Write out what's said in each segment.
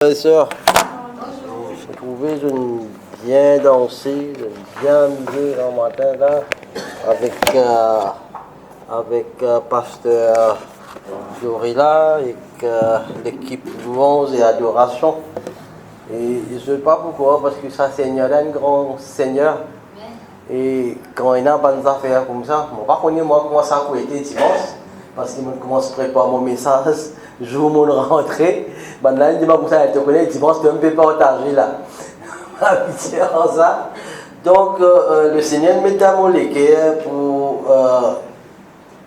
Frères et sœurs, je trouvais que j'aime bien danser, j'aime bien amuser le matin là, avec Pasteur Dorila, avec l'équipe louange et adoration. Et je ne sais pas pourquoi, parce que ça Seigneur est un grand Seigneur. Et quand il y a des affaires comme ça, je ne sais pas comment ça a été dimanche, parce que je commence à préparer mon message, jour où je rentrée. Là, je dis comme ça, je te connais, dimanche, tu peux partager là. Ça. Donc, le Seigneur met à mon cœur pour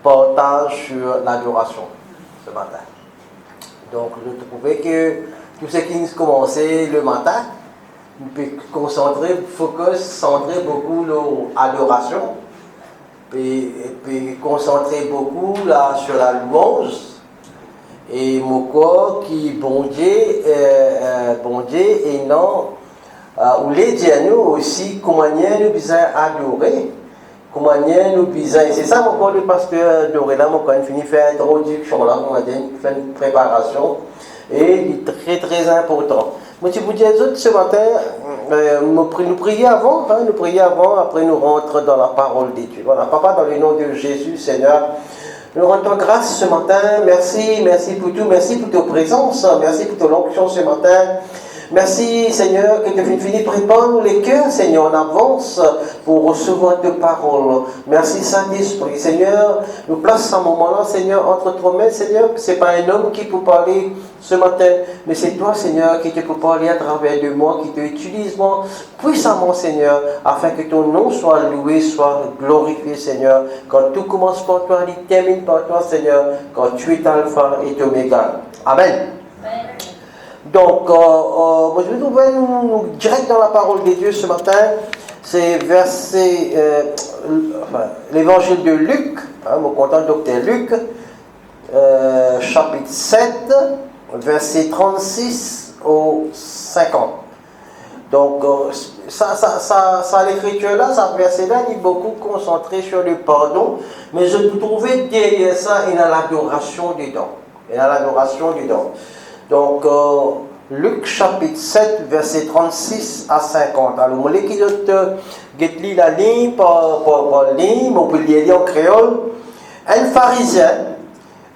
partage sur l'adoration ce matin. Donc, je trouvais que tout ce qui commençait le matin, on peut concentrer, focus, centrer beaucoup l'adoration, puis concentrer beaucoup là, sur la louange, et mon corps qui bon Dieu et non, ou les dieux nous aussi, comment nous besoin adorer, comment nous besoin, c'est ça mon corps le pasteur Doré là, mon corps fini faire introduction là, on a fait une préparation, et il est très très important. Moi, je vous dis ce matin, nous prions avant, après nous rentrons dans la parole de Dieu. Voilà, Papa, dans le nom de Jésus, Seigneur, nous rendons grâce ce matin. Merci pour tout, merci pour ta présence, merci pour ton onction ce matin. Merci Seigneur que tu finis préparer les cœurs, Seigneur, en avance pour recevoir tes paroles. Merci Saint-Esprit, Seigneur, nous place un moment-là, Seigneur, entre toi mains, Seigneur, ce n'est pas un homme qui peut parler ce matin, mais c'est toi, Seigneur, qui te peut parler à travers de moi, qui te utilise moi puissamment, Seigneur, afin que ton nom soit loué, soit glorifié, Seigneur. Quand tout commence par toi, il termine par toi, Seigneur, quand tu es Alpha et Oméga. Amen. Amen. Donc, je vais trouver direct dans la parole de Dieu ce matin, c'est l'évangile de Luc, mon content docteur Luc, chapitre 7, verset 36 au 50. Donc, l'écriture là, ce verset-là, il est beaucoup concentré sur le pardon, mais je trouvais derrière ça, il y a l'adoration dedans. Donc, Luc chapitre 7, verset 36 à 50. Alors, je vais lire la ligne par ligne, on peut lire en créole. Un pharisien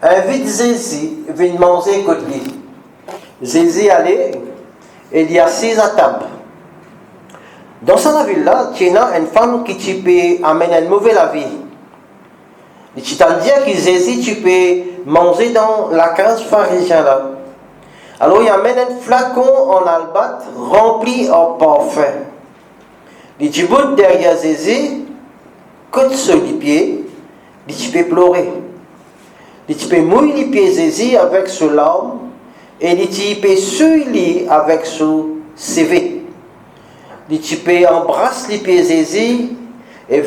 invite Jésus à venir manger côté lui. Jésus allait et il y a 6 à table. Dans cette ville-là, il y a une femme qui peut amener une mauvaise vie. Et tu t'en dis que Jésus, tu peux manger dans la case pharisien là. Alors il amène un flacon en albâtre rempli en parfum. Il dit derrière Jésus, côte sur les pieds, il peut pleurer. Il peut mouiller les pieds Jésus avec ses larmes et il peut suivre avec son CV. Il peut embrasser les pieds Jésus et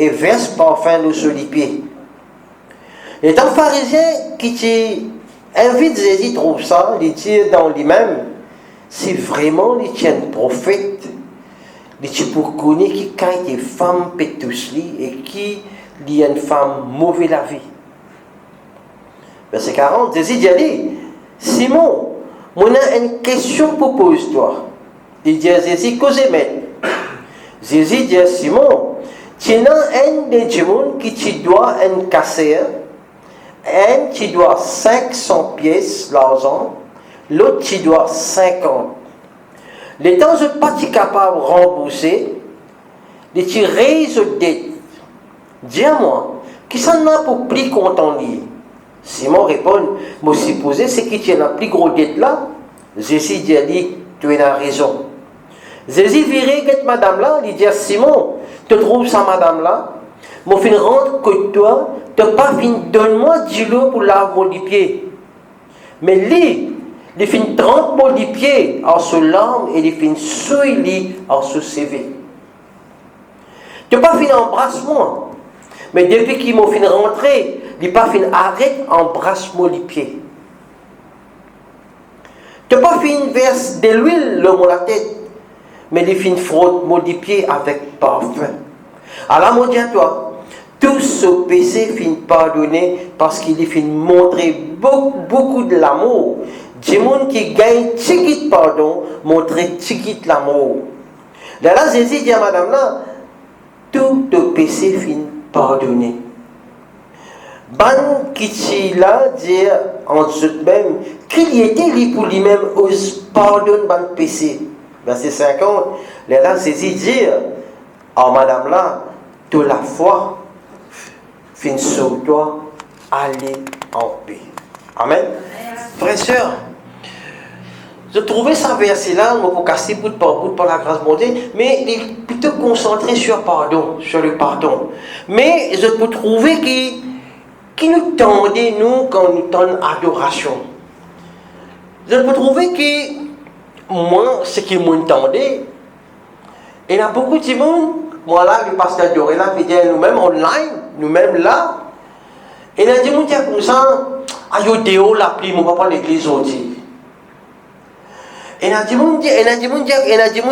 verse parfum sur les pieds. Il est un pharisien qui invite Jésus, trouve ça, il dit dans lui-même, si vraiment il tient un prophète, il dit pour connaître qui quand il est femme pétus et qui il a une femme mauvaise la vie. Verset 40, Jésus dit, Simon, moi j'ai une question pour poser toi. Il dit à Jésus, qu'est-ce que Jésus dit à Simon, tu as un des démons qui te doit un casser. Un qui doit 500 pièces d'argent, l'autre qui doit 50. Les temps je ne suis pas capable de rembourser, les tirer de dette. Dis-moi, qui s'en a pour plus content lui? Simon répond, moi supposé c'est qui tient la plus grosse dette là. Jésus dit à lui, tu as raison. Jésus virait cette madame là, il dit à Simon, tu trouves ça madame là? Mon fin rentre que toi, tu n'as pas fin donne-moi 10 lots pour laver les pieds. Mais lui, il fin 30 mots les pieds en se larme et il fin suivre en se CV. Tu n'as pas fin embrasse-moi. Mais depuis qu'il m'a fin rentrer, il n'a pas fin arrête embrasse-moi les pieds. Tu n'as pas fin verse de l'huile dans la tête. Mais il fin frotte moi les pieds avec parfum. Alors moi dis à toi, tout ce péché finit pardonné parce qu'il finit montrer beaucoup de l'amour Des gens qui gagnent petit pardon, montrer petit l'amour. Là, Jésus dit à madame là, tout de péché fin pardonné. Ban qui là dit en eux-mêmes qu'il était lui pour lui-même pardonne ban péché. Verset 50. Là, Jésus dit à madame là, de la foi, fin sur toi, aller en paix. Amen. Frères et sœurs, je trouvais ça verset-là, pour casser bout par la grâce de Dieu, mais il est plutôt concentré sur le pardon. Mais je peux trouver qu'il nous tendait, nous, quand nous tendons adoration. Je peux trouver que, moi, ce qui m'entendait, il y a beaucoup de monde, moi là, le pasteur Doré, là, puis nous-mêmes online, nous-mêmes là, et il y a des gens qui disent comme ça, ayo Déo l'appli, mon papa l'église aujourd'hui. Et il y a des gens qui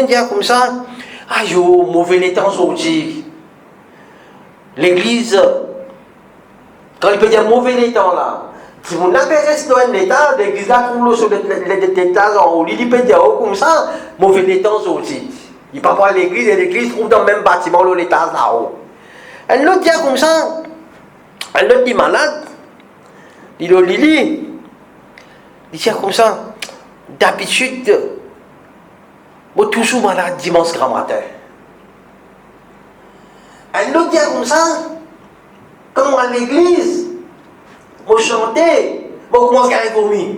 disent comme ça, ayo mauvais les temps aujourd'hui. L'église, quand il peut dire mauvais les temps là, si vous n'avez pas resté dans l'état, l'église là trouve sur l'étage en haut, il peut dire comme ça, mauvais les temps aujourd'hui. Il peut voir l'église et l'église trouve dans le même bâtiment l'étage là-haut. Un autre dit comme ça, un autre dit malade, il dit dit comme ça, d'habitude, moi toujours malade dimanche grand matin. Un autre dit comme ça, quand à l'église, moi chantais, moi commence à vomir.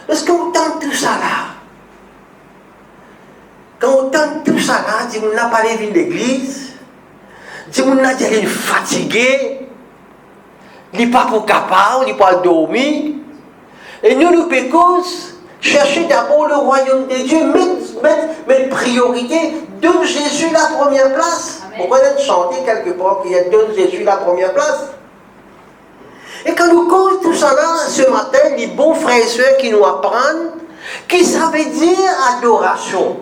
Parce qu'on entend tout ça là. Quand on entend tout ça là, si on n'a pas les villes d'église, si on n'a pas fatigué, il n'est pas pour capable, il n'est pas dormir. Et nous pouvons chercher d'abord le royaume de Dieu, mettre priorité, donne Jésus la première place. On va chanter quelque part qu'il y a donne Jésus la première place. Et quand nous causons tout ça là, ce matin, les bons frères et sœurs qui nous apprennent, qui ça veut dire adoration,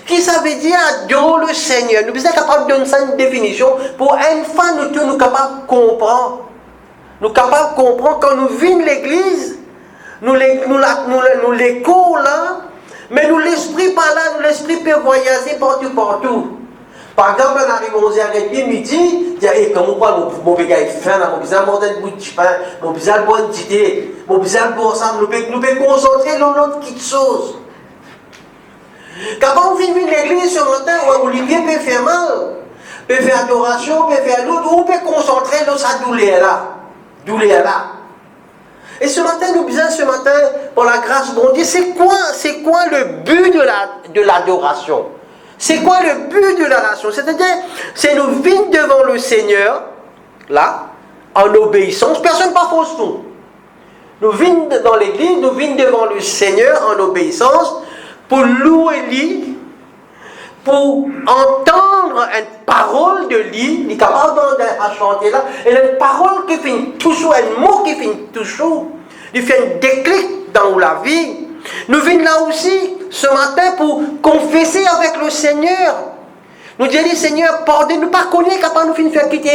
qui ça veut dire adorer le Seigneur. Nous sommes capables de donner ça une définition pour une fois nous sommes capables de comprendre. Nous sommes capables de comprendre quand nous venons l'église, nous l'écho là, mais nous l'esprit par là, nous l'esprit peut voyager partout. Par exemple, on arrive à 11h30 midi, et comme on parle, mon béga est faim, mon besoin de manger un bout de pain, mon besoin de boire une idée, mon besoin de boire ensemble, nous pouvons concentrer dans notre petite chose. Quand on vient de l'église ce matin, Olivier peut faire mal, peut faire adoration, peut faire l'autre, on peut concentrer dans sa douleur là. Et ce matin, nous disons ce matin, pour la grâce de Dieu, c'est quoi le but de l'adoration? C'est quoi le but de l'adoration? C'est-à-dire, c'est nous venir devant le Seigneur, là, en obéissance. Personne ne parle fausse nous. Nous venons dans l'église, nous venons devant le Seigneur en obéissance, pour louer lui, pour entendre une parole de lui, il est capable de chanter là, et une parole qui fait toujours, un mot qui fait toujours, il fait un déclic dans la vie. Nous venons là aussi, ce matin, pour confesser avec le Seigneur. Nous disons, Seigneur, pardonne-nous, pas connaître, capable nous faire quitter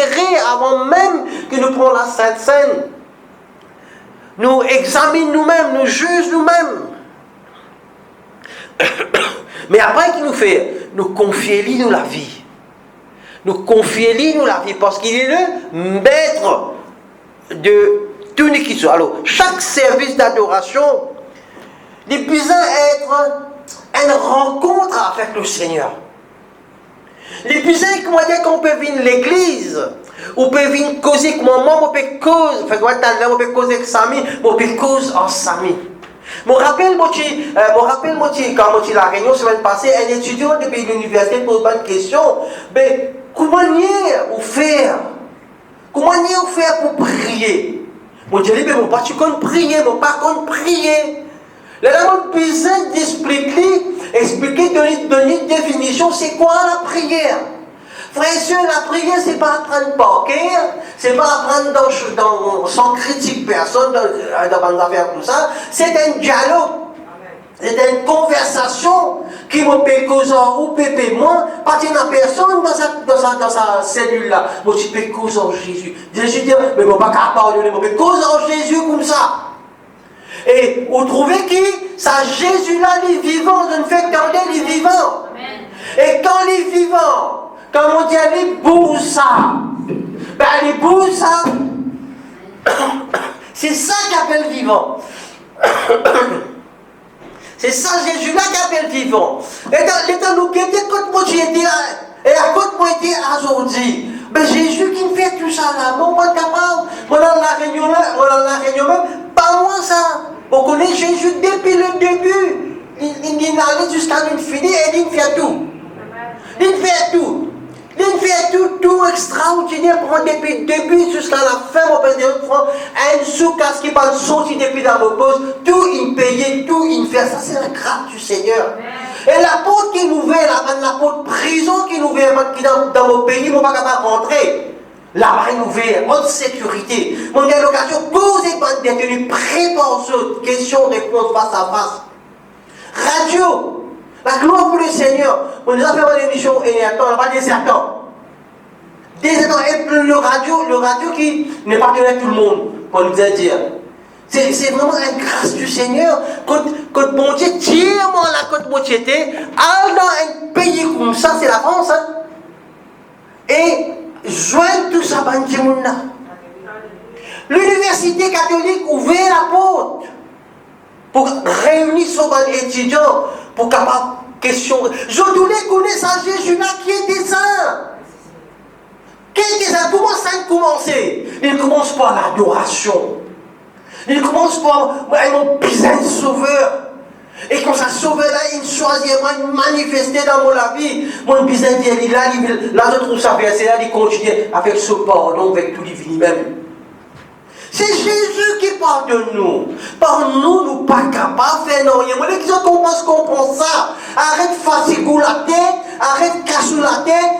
avant même que nous prenions la Sainte Seine. Nous examinons nous-mêmes, nous jugeons nous-mêmes. Mais après qu'il nous fait, nous confier lui nous la vie. Nous confier lui nous la vie parce qu'il est le maître de tout ce qui soit. Alors, chaque service d'adoration, il peut être une rencontre avec le Seigneur. Il peut être qu'on peut venir à l'église, on peut venir causer avec maman, on peut causer, on peut causer avec Samy, on peut causer en Samy. Je me rappelle, quand je la réunion la semaine passée, un étudiant depuis l'université pose une question. Mais comment on faire? Comment on faire pour prier? Je dis, mais mon pas tu comptes prier, mon pas compte prier. Là, on a besoin d'expliquer, donner une définition, c'est quoi la prière? Frères et sœurs, la prière, c'est pas apprendre parquer, c'est pas apprendre sans critique personne, dans des affaires comme ça. C'est un dialogue. C'est une conversation qui me peut causer ou pépé moi, parce qu'il n'y a personne dans sa cellule-là. Moi, je peux causer en Jésus. Jésus dit, mais je ne peux pas pardonner, je peux causer en Jésus comme ça. Et vous trouvez qui? Ça Jésus-là, les vivants, je ne fais qu'entendre les vivants. Et quand les vivants, comme on dit, les boussa, ben les boussa, c'est ça qu'appelle vivant. C'est ça Jésus-là qu'appelle vivant. Et dans nous guetter, quand moi j'étais là, et à quand moi j'étais aujourd'hui, ben Jésus qui me fait tout ça là, bon, moi capable, moi dans la réunion même, pas moi ça. On connaît Jésus depuis le début. Il allait jusqu'à l'infini et il fait tout. Il fait tout. Il fait tout extraordinaire pour moi depuis le début jusqu'à la fin. Mon père de France, un sous-casse qui va sortir depuis dans mon poste, tout il payait, tout il fait. Ça, c'est la grâce du Seigneur. Et la porte qui nous vient, la porte prison qui nous vient, qui dans mon pays, on ne va pas rentrer. Là-bas, il nous vient, en sécurité. On a l'occasion de poser par détenus, prépare questions-réponses face à face. Radio. La gloire pour le Seigneur. On nous a fait une émission et on n'a pas des serpents. Et le radio qui n'est pas donné à tout le monde, pour nous dire. C'est vraiment une grâce du Seigneur. Quand mon Dieu tire moi là, quand mon Dieu était, dans un pays comme ça, c'est la France. Hein? Et joindre tout ça, là. L'université catholique ouvert la porte pour réunir son étudiant pour capable question. Je voulais connaître ça Jésus-là qui était ça. Qui était ça? Comment ça a commencé? Il commence par l'adoration. Il commence par mon besoin de sauveur. Et quand ça sauveur là, il choisit, il manifestait dans mon vie. Mon besoin de là, je trouve ça verset là, il continue avec ce pardon, avec tout divin même. C'est Jésus qui parle de nous. Par nous, nous ne sommes pas capables de faire non. Il y a des gens qui comprennent ça. Arrête de fatiguer la tête, arrête de casser la tête.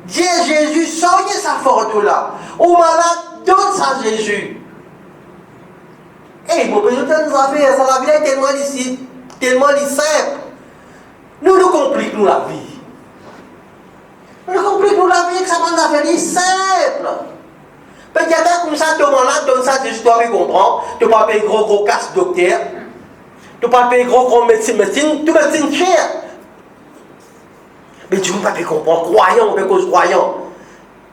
Dis Jésus, soigne sa fortune là. Au malade, donne ça à Jésus. Eh, mon Dieu, nous avons fait ça, la vie est tellement simple. Nous compliquons la vie. Nous compliquons la vie, que ça va faire simple. Peut-être comme ça, tout le monde là, donne ça, tu dois comprendre. Tu ne peux pas payer gros casse docteur. Tu ne peux pas payer gros médecine, tout médecine cher. Mais tu ne peux pas comprendre, croyant, on peut cause croyant.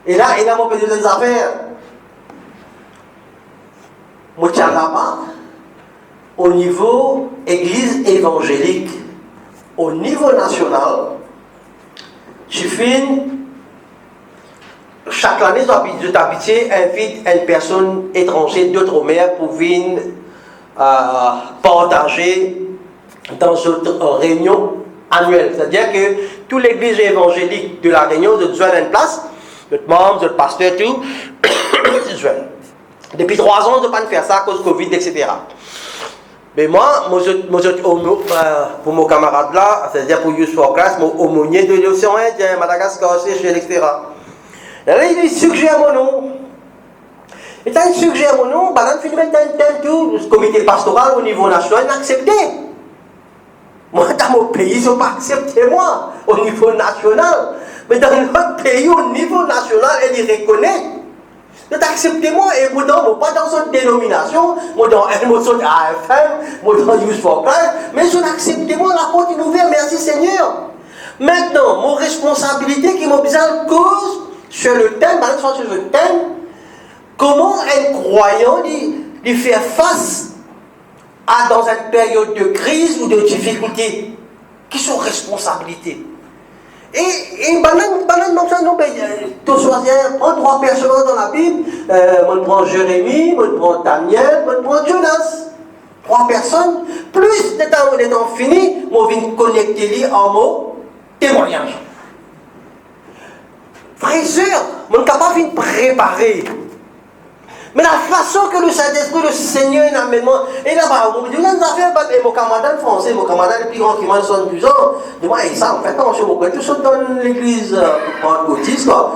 Et là, mon père des affaires. Moi, tiens là-bas, au niveau église évangélique, au niveau national, je finis. Chaque année, je t'habitué invite une personne étrangère d'outre-mer pour venir partager dans une réunion annuelle. C'est-à-dire que toute l'église évangélique de la Réunion, je joins une place, notre membre, notre pasteur, tout, je joins. Depuis 3 ans, je ne peux pas faire ça à cause de Covid, etc. Mais moi, pour mon camarade là, c'est-à-dire pour Youth for Christ, mon aumônier de l'océan Indien, Madagascar, Seychelles, etc. Et là, il suggère mon nom. Et quand il suggère mon nom, bah, il fait tout, le comité pastoral au niveau national, il a accepté. Moi, dans mon pays, ils n'ont pas accepté moi, au niveau national. Mais dans notre pays, au niveau national, ils reconnaissent. Ils ont accepté moi, et moi, pas dans une dénomination, moi, dans une AFM, moi, dans Youth for Christ, mais ils ont accepté moi, la porte est ouverte, merci Seigneur. Maintenant, mon responsabilité qui m'a besoin de cause, sur le thème, sur le thème, comment un croyant lui faire face dans une période de crise ou de difficulté, qui sont responsabilités. Et tu choisis, prends 3 personnes dans la Bible, on prend Jérémie, on prend Daniel, on prend Jonas. 3 personnes, plus de temps fini, on vient connecter en mots témoignage. Frères et sœurs, on n'est capable de préparer. Mais la façon que le Saint-Esprit, le Seigneur, il moi, et là-bas, mon camarade français, mon camarade le plus grand qui m'a 72 ans, je dis, et ça, en fait, non, je suis tout seul dans l'église pentecôtiste, quoi.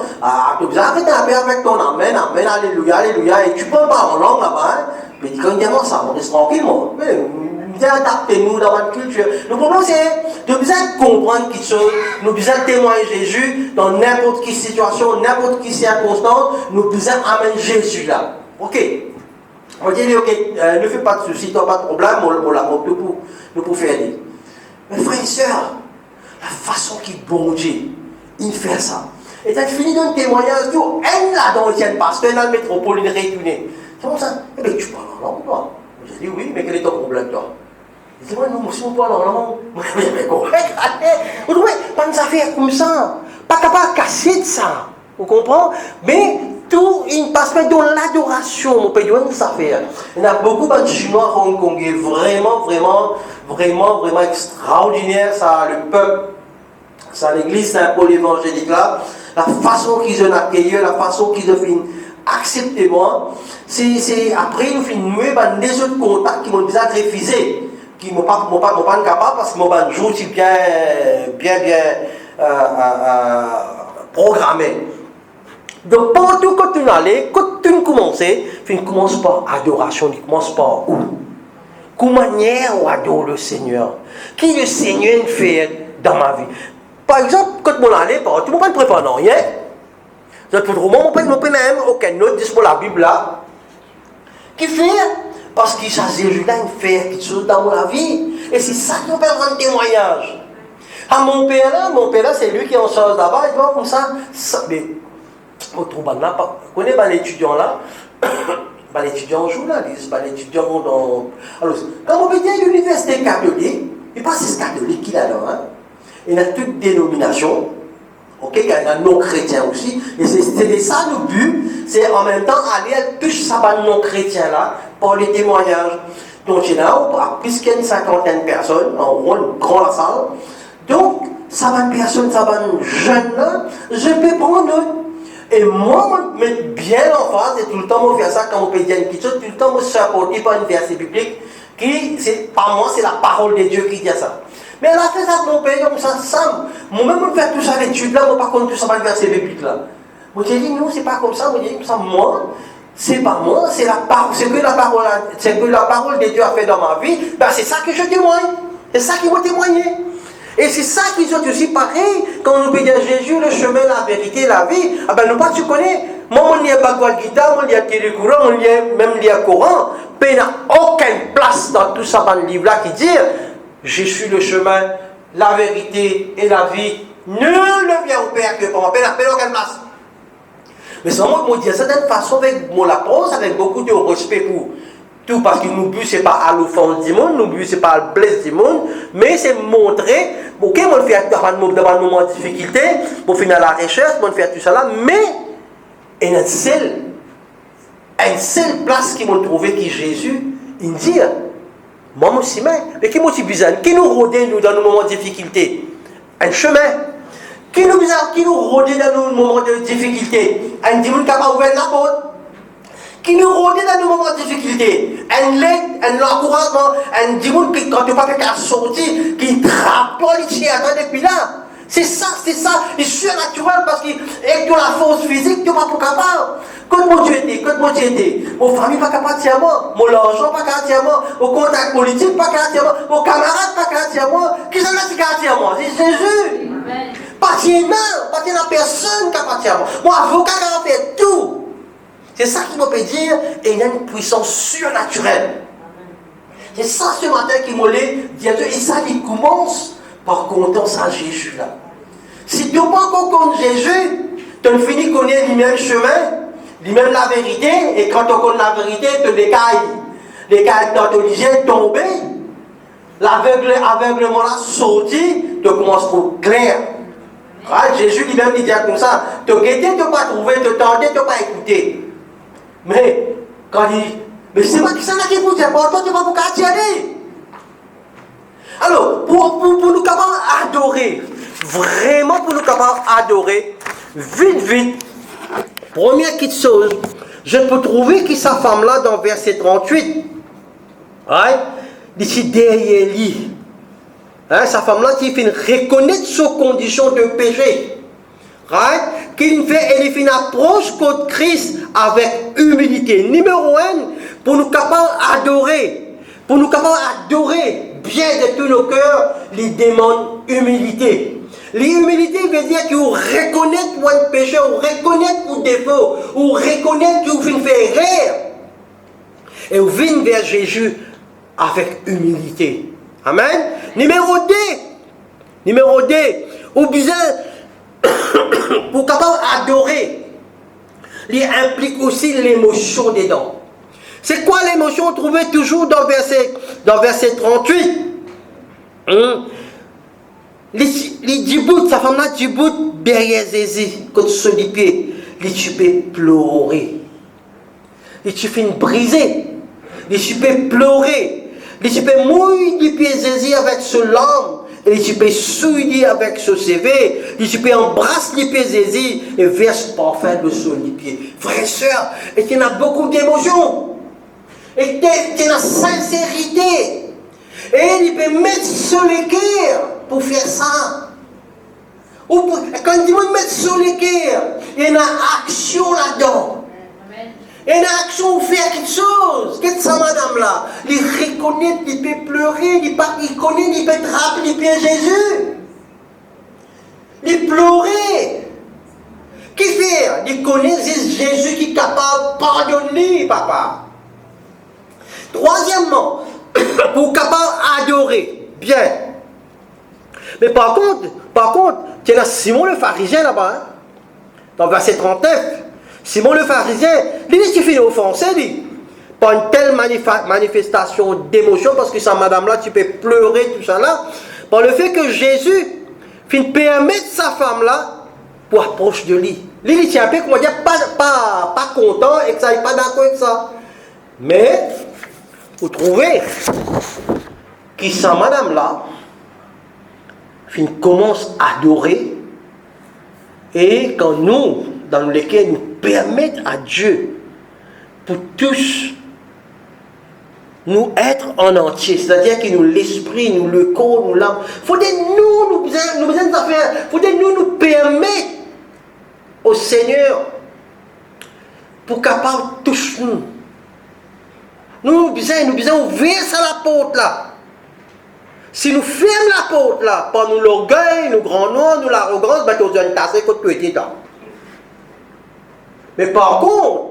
Tu as fait un peu avec ton amen, alléluia, alléluia, et tu peux pas en langue là-bas, hein. Mais quand il dit, ça, on reste tranquille, moi. Adaptez-nous dans notre culture. Le problème, c'est de bien comprendre qui sont, nous besoin témoigner Jésus dans n'importe quelle situation, n'importe quelle circonstance, nous besoin amener Jésus là. Ok. On dit, ok, ne fais pas de soucis, tu n'as pas de problème, nous pouvons faire aider. Mais frères et sœurs, la façon qu'il bon Dieu, il fait ça. Et tu as fini d'un témoignage, tu es là dans le ciel, parce que dans la métropole, il est retourné. C'est comme ça. Eh bien, tu parles en langue, toi. J'ai dit, oui, mais quel est ton problème, toi? Il dit, moi, non, si on parle en langue, mais correct, allez. Vous ne pas nous affaires comme ça. Pas capable de casser de ça. Vous comprenez? Mais tout, il passe pas dans l'adoration, on peut dire, ça fait. Il y a beaucoup de Chinois hongkongais, vraiment extraordinaire, ça, le peuple, ça, l'église Saint-Paul évangélique là, la façon qu'ils ont accueilli, la façon qu'ils ont fait accepter moi, c'est après, nous finissons nouer des autres contacts qui m'ont déjà refusé, qui m'ont pas capable parce que mon jour, c'est bien programmé. Donc, partout quand tu allais, quand tu commençais, tu ne commences par adoration, tu commences par où? Quelle manière on adore le Seigneur? Qui le Seigneur fait dans ma vie? Par exemple, quand on allait, tu ne peux pas préparer rien. Pour le moment, on ne peut même aucun autre pour la Bible là. Qui fait? Parce que ça, Jésus-là, il fait quelque chose dans ma vie. Et c'est ça qu'on peut rendre témoignage. Ah, mon père là, c'est lui qui est en charge là-bas, il va comme ça. Mais, vous connaissez l'étudiant là? L'étudiant journaliste, l'étudiant dans. Alors, quand on veut dire l'université catholique, il pas c'est catholique qu'il a là, hein? Il y a toute dénomination, ok? Il y a un non-chrétien aussi, et c'est ça le but, c'est en même temps aller toucher ça non-chrétien là, par les témoignages. Donc il y a plus qu'une cinquantaine de personnes, en gros, une grande salle. Donc, ça va une personne, ça va une jeune là, je peux prendre note. Et moi, je mets bien en face, et tout le temps, je fais ça quand on peut dire une chose, tout le temps, je suis apporté par une verset biblique, qui, c'est pas moi, c'est la parole de Dieu qui dit ça. Mais elle a fait ça, mon père, comme ça, moi-même, je fais tout ça l'étude là, moi, par contre, tout ça, pas le verset biblique là. Moi, j'ai dit, non, c'est pas comme ça, moi, j'ai dit, comme ça, moi, c'est pas moi, c'est la parole, c'est que la parole de Dieu a fait dans ma vie, ben, c'est ça que je témoigne. C'est ça qui m'a témoigné. Et c'est ça qu'ils ont aussi pareil, quand on peut dire Jésus, le chemin, la vérité, la vie, ah ben, nous pas, tu connais, moi, on lit Bhagavad Gita, on lit Télécourant, on lit même le Coran, mais il n'y a aucune place dans tout ça, dans le livre-là, qui dit, je suis le chemin, la vérité et la vie, nul ne vient au Père que par moi, il n'y a aucune place. Mais seulement, je dis ça d'une façon, avec mon approche, avec beaucoup de respect pour tout, parce que nos buts, ce n'est pas à l'offense du monde, nos buts, ce n'est pas à le blesser du monde, mais c'est montrer, ok, on fait dans un moment de difficulté, on fait dans la recherche, on fait tout ça là, mais il y a une seule place qui m'a trouvé qui Jésus, il dit, moi aussi, mais qui m'a besoin, qui nous rôdait nous dans nos moments de difficulté? Un chemin. Qui nous rôdait dans nos moments de difficulté? Un dimanche qui a ouvert la porte. Qui nous rôdait dans nos moments de difficulté? Un l'aide, un encouragement, un dimanche qui, quand tu n'as pas qu'à sortir, qui trappe les chiens depuis là. C'est ça, c'est surnaturel parce que avec de la force physique, tu n'es pas capable. Quand mon Dieu était, mon famille pas capable de moi, mon argent pas capable de moi, mon contact politique pas capable de moi, mon camarade pas capable de moi, qui s'en a capable de moi? C'est Jésus. Pas de personne capable de moi. Mon avocat qui a fait tout. C'est ça qui peut dire, et il y a une puissance surnaturelle. C'est ça ce matin qui m'a dit, et ça il commence par compter à Jésus là. Si tu n'as pas encore compté Jésus, tu ne finis de connaître le même chemin, lui-même la vérité, et quand on connaît la vérité, tu les cailles t'ont obligé de tomber, l'aveuglement là sorti, tu commences pour clair. Ah, Jésus lui-même il dit comme ça, tu guetté, tu n'as pas trouvé, tu tenté, tu n'as pas écouté. Mais, quand il dit, mais c'est moi qui s'en a qui vous dit, pour toi, tu vas vous y aller. Alors, pour nous capables d'adorer, vraiment pour nous capables d'adorer, vite, première petite chose, je peux trouver que sa femme-là, dans verset 38, right, d'ici derrière lui, hein, sa femme-là qui fait reconnaître sa condition de péché, right, elle fait une approche contre Christ avec humilité. Numéro 1, pour nous capables d'adorer, bien de tout nos cœurs, il demande humilité. L'humilité veut dire que vous reconnaissez votre péché, vous reconnaissez vos défauts, vous reconnaissez que vous faites erreur. Et vous venez vers Jésus avec humilité. Amen. Numéro 2. Vous besoin, pour capable adorer, il implique aussi l'émotion dedans. C'est quoi l'émotion trouvée toujours dans verset 38? Les djibout, sa femme là, djibout, derrière Jésus, quand sur les pieds, tu peux pleurer. Tu peux briser. Tu peux pleurer. Tu peux mouiller les pieds Jésus avec ce langue. Et tu peux souiller avec ce CV. Tu peux embrasser les pieds Jésus et verse parfum de sur les pieds. Frères et sœurs, et tu as beaucoup d'émotions. Et tu as sincérité. Et il peut mettre sur le cœur pour faire ça. Ou quand il dit mettre sur le cœur, il y a une action là-dedans. Il y a une action pour faire quelque chose. Qu'est-ce que ça, madame là? Il reconnaît, il peut pleurer, il connaît, il peut te rappeler bien Jésus. Il pleurait. Qu'est-ce qu'il fait? Il connaît Jésus qui est capable de pardonner, papa. Troisièmement, pour capable adorer, bien. Mais par contre, tu as Simon le pharisien là-bas, hein? Dans verset 39, Simon le pharisien, lui, il finit offensé, lui, par une telle manifestation d'émotion, parce que ça, madame là, tu peux pleurer, tout ça là, par le fait que Jésus finit permettre sa femme là pour approcher de lui. Lui, il tient un peu, comment dire, pas content et que ça n'est pas d'accord avec ça. Mais, vous trouvez que sa madame là, commence à adorer, et quand nous, dans lesquels nous permettons à Dieu pour tous nous être en entier, c'est-à-dire que nous l'esprit, nous le corps, nous l'âme, faudrait nous besoin d'affaires, faudrait nous permettre au Seigneur pour capable toucher nous. Nous besoin ouvrir ça la porte là. Si nous fermons la porte là, par nous l'orgueil, nous grand noir, nous l'arrogance, ben nous allons tasser contre petit temps. Mais par contre,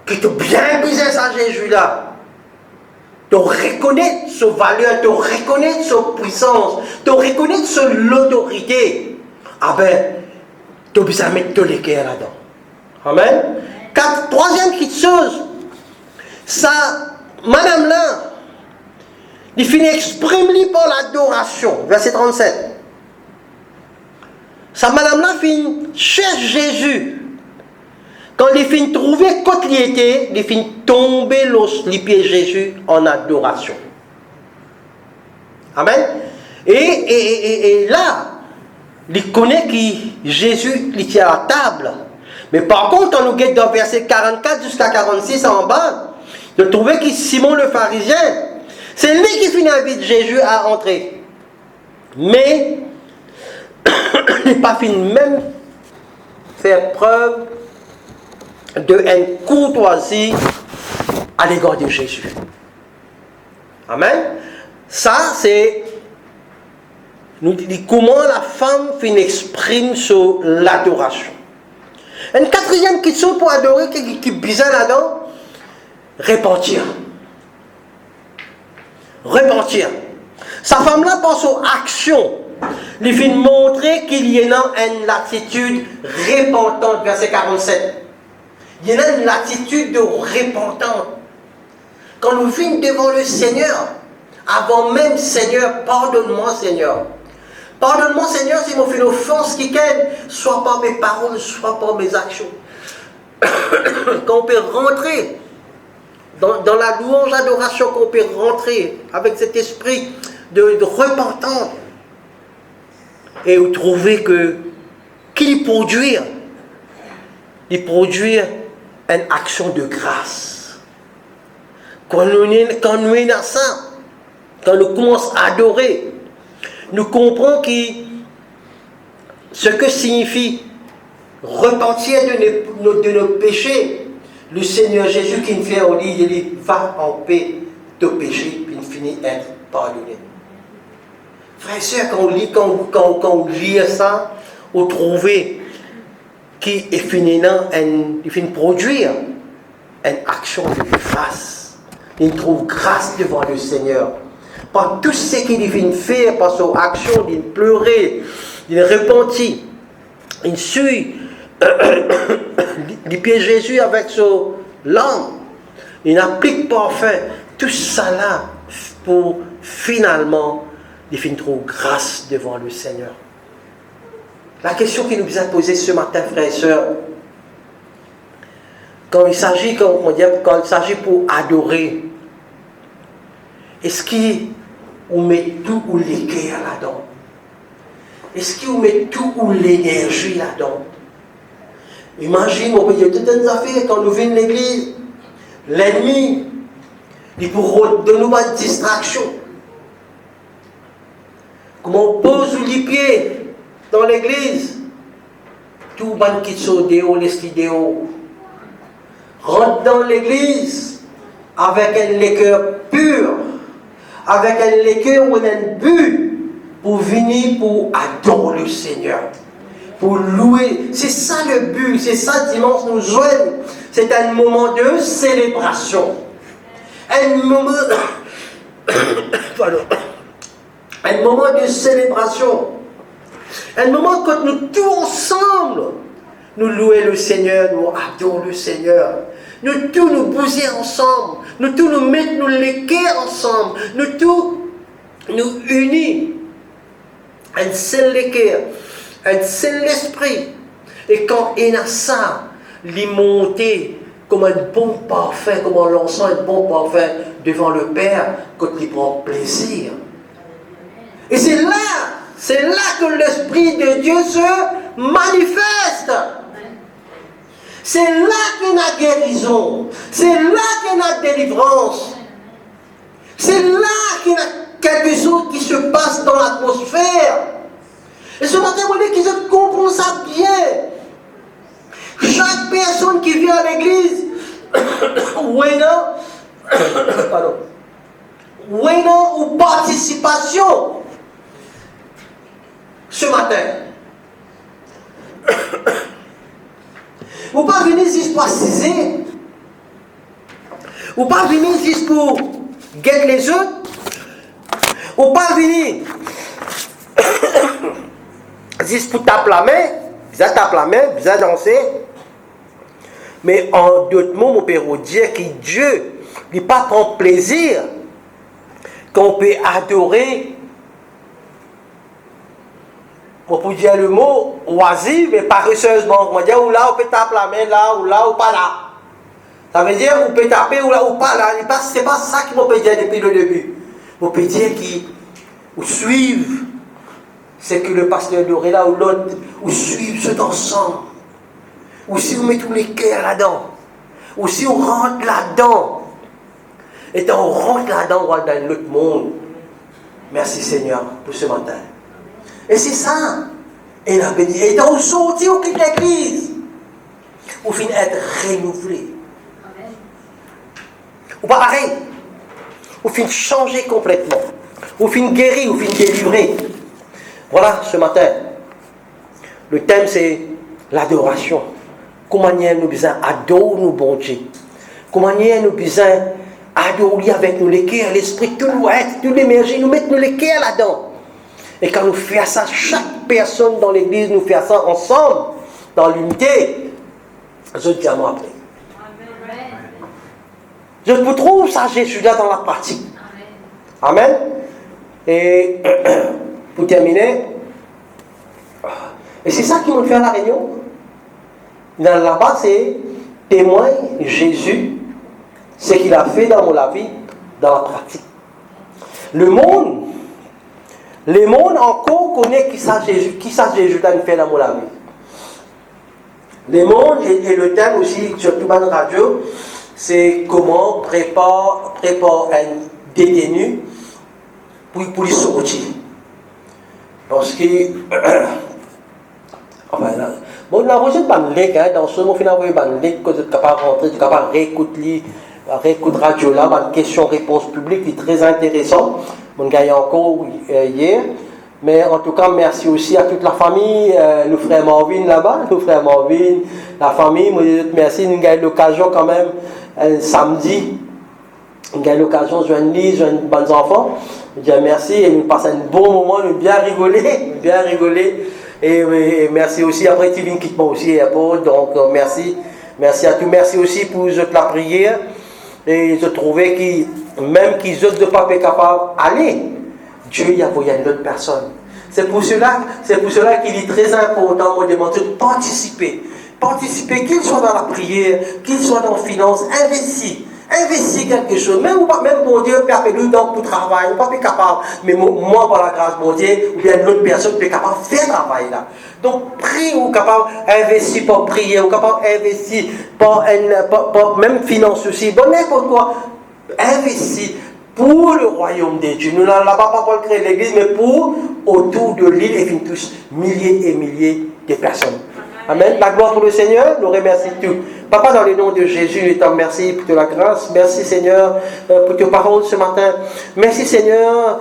que tu bien besoin ça Jésus là, tu reconnais sa valeur, tu reconnais sa puissance, tu reconnais l'autorité, ah ben, tu as besoin de mettre tous les cœurs là-dedans. Amen. Troisième petite chose, ça, madame là, il finit exprimer par l'adoration. Verset 37. Sa madame là finit chercher Jésus. Quand il finit trouver côté il était, il finit tomber les pieds de Jésus en adoration. Amen. Et là, il connaît que Jésus il tient à la table. Mais par contre, on nous guette dans verset 44 jusqu'à 46 en bas, de trouver que Simon le pharisien, c'est lui qui finit invite Jésus à entrer. Mais, il n'a pas fini même faire preuve de une courtoisie à l'égard de Jésus. Amen. Ça, c'est comment la femme exprime sur l'adoration. Une quatrième question pour adorer qui est bizarre là-dedans, repentir. Repentir. Sa femme-là pense aux actions. Il vient montrer qu'il y a une attitude repentante, verset 47. Il y a une attitude de repentante. Quand nous venons devant le Seigneur, avant même Seigneur, pardonne-moi Seigneur. Pardonne-moi Seigneur si mon fait une offense qui gagne, soit par mes paroles, soit par mes actions. Quand on peut rentrer dans la louange, adoration, qu'on peut rentrer avec cet esprit de repentance et vous trouvez qu'il produit une action de grâce. Quand nous est dans ça, quand nous commençons à adorer, nous comprenons ce que signifie repentir de nos péchés. Le Seigneur Jésus qui nous fait au lit, il dit, va en paix de péché, puis il finit être pardonné. Frères et sœurs, quand on lit ça, on trouve qu'il finit produire une action de grâce. il trouve grâce devant le Seigneur. Par tout ce qu'il vient faire, par son action, il pleurait, il repentit, il suit, il pied Jésus avec son langue, il applique parfait, tout ça là, pour finalement, il trouve grâce devant le Seigneur. La question qui nous a posée ce matin, frères et sœurs, quand il s'agit pour adorer, est-ce qu'on met tout ou l'équerre là-dedans? Est-ce qu'on met tout ou l'énergie là-dedans? Imagine, on peut dire toutes les affaires quand nous venons de l'église, l'ennemi, il pourra donner une distraction. Comment on pose les pieds dans l'église, tout le monde qui sont dehors, les idéaux, rentre dans l'église avec un liqueur pur, avec un liqueur ou un but pour venir pour adorer le Seigneur, pour louer. C'est ça le but, c'est ça dimanche nous joignent. C'est un moment de célébration, un moment, un moment de célébration, un moment quand nous tous ensemble, nous louons le Seigneur, nous adorons le Seigneur. Nous tous nous bouger ensemble, nous tous nous mettre nous l'équerre ensemble, nous tous nous unis. Un seul équerre, un seul esprit. Et quand il y a ça, il monte comme un bon parfait, comme un l'encens, un bon parfait devant le Père, quand il prend plaisir. Et c'est là que l'Esprit de Dieu se manifeste. C'est là qu'il y a guérison. C'est là qu'il y a délivrance. C'est là qu'il y a quelque chose qui se passe dans l'atmosphère. Et ce matin, vous voulez qu'ils comprennent ça bien. Chaque personne qui vient à l'église, ou participation ce matin. Vous ne pas venir juste pour assiser. Vous ne pas venir juste pour guetter les autres. Vous ne pas venir juste pour taper la main. Vous avez tapé la main, vous avez dansé. Mais en d'autres mots, on peut dire que Dieu ne pas prend plaisir qu'on peut adorer. On peut dire le mot oisif, mais paresseusement. On va dire ou là, on peut taper la main, là, ou pas là. Ça veut dire on peut taper ou là, ou pas là. Ce n'est pas ça qu'on peut dire depuis le début. On peut dire qu'ils suivent ce que le pasteur doré là ou l'autre, ou suivent cet ensemble. Ou si on met tous les cœurs là-dedans. Ou si on rentre là-dedans. Et quand on rentre là-dedans, on va dans l'autre monde. Merci Seigneur pour ce matin. Et c'est ça. Et la béni. Et quand on sortit au quitte l'église, on finit être renouvelé. Ou pas pareil. On finit changer complètement. On finit guéri, on finit délivré. Voilà ce matin. Le thème c'est l'adoration. Comment nous besoin adorer nos bon Dieu. Comment nous besoin adorer avec nous les cœurs, l'esprit, tout nous être, toute l'énergie, nous mettre nous les cœurs là-dedans. Et quand nous faisons ça, chaque personne dans l'église nous fait ça ensemble, dans l'unité, je dis à moi après. Je vous trouve ça, Jésus là dans la pratique. Amen. Et pour terminer, et c'est ça qui nous fait à la réunion. Là-bas, c'est témoin Jésus, ce qu'il a fait dans la vie, dans la pratique. Le monde encore connaît qui ça Jésus a fait dans la vie. Le monde, et le thème aussi, surtout dans la radio, c'est comment prépare un détenu pour lui sortir. Parce que, enfin là, bon, la prochaine banlieue, dans ce moment, finalement, banlieue, que vous êtes capable de rentrer, vous êtes capable de réécouter radio là, une question-réponse publique, qui est très intéressant. Mon gars, il y a encore hier. Mais en tout cas, merci aussi à toute la famille, le frère Marvin là-bas, le frère Marvin, la famille, moi, merci, nous avons eu l'occasion quand même, samedi, On a eu l'occasion de joindre Lise, joindre les bons enfants. Je dis merci et nous passons un bon moment, nous bien rigoler, bien rigoler. Et merci aussi, après tu viens quitter moi aussi, donc merci. Merci à tous, merci aussi pour la prière. Et je trouvais que même qu'ils ne pas capables d'aller, Dieu y a envoyé une autre personne. C'est pour cela qu'il est très important de participer. Participer, qu'il soit dans la prière, qu'il soit dans la finance, investir quelque chose. Même mon Dieu, perpétue donc pour travail, on n'est pas capable. Mais moi, par la grâce de mon Dieu, ou bien l'autre personne qui est capable de faire travail là. Donc, prie ou capable d'investir pour prier, ou capable d'investir pour même finance aussi, bon, n'importe quoi. Investir pour le royaume de Dieu. Nous n'avons pas pour créer l'église, mais pour autour de l'île et tous milliers et milliers de personnes. Amen. La gloire pour le Seigneur, nous remercions tout. Papa, dans le nom de Jésus, nous te remercions pour la grâce. Merci Seigneur pour tes paroles ce matin. Merci Seigneur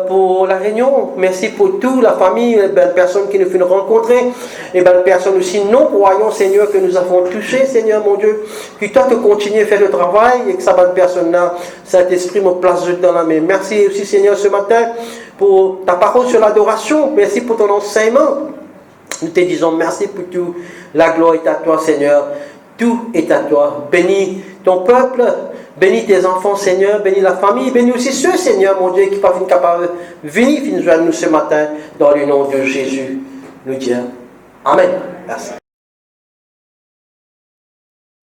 pour la réunion. Merci pour toute la famille, les belles personnes qui nous font rencontrer. Les belles personnes aussi non croyants, Seigneur, que nous avons touchées, Seigneur mon Dieu. Que toi tu continues à faire le travail et que cette bonne personne-là, Saint-Esprit, me place dans la main. Merci aussi Seigneur ce matin pour ta parole sur l'adoration. Merci pour ton enseignement. Nous te disons merci pour tout. La gloire est à toi, Seigneur. Tout est à toi. Bénis ton peuple, bénis tes enfants, Seigneur, bénis la famille, bénis aussi ceux, Seigneur, mon Dieu, qui peuvent être capables de venir nous joindre ce matin dans le nom de Jésus. Nous disons Amen. Merci.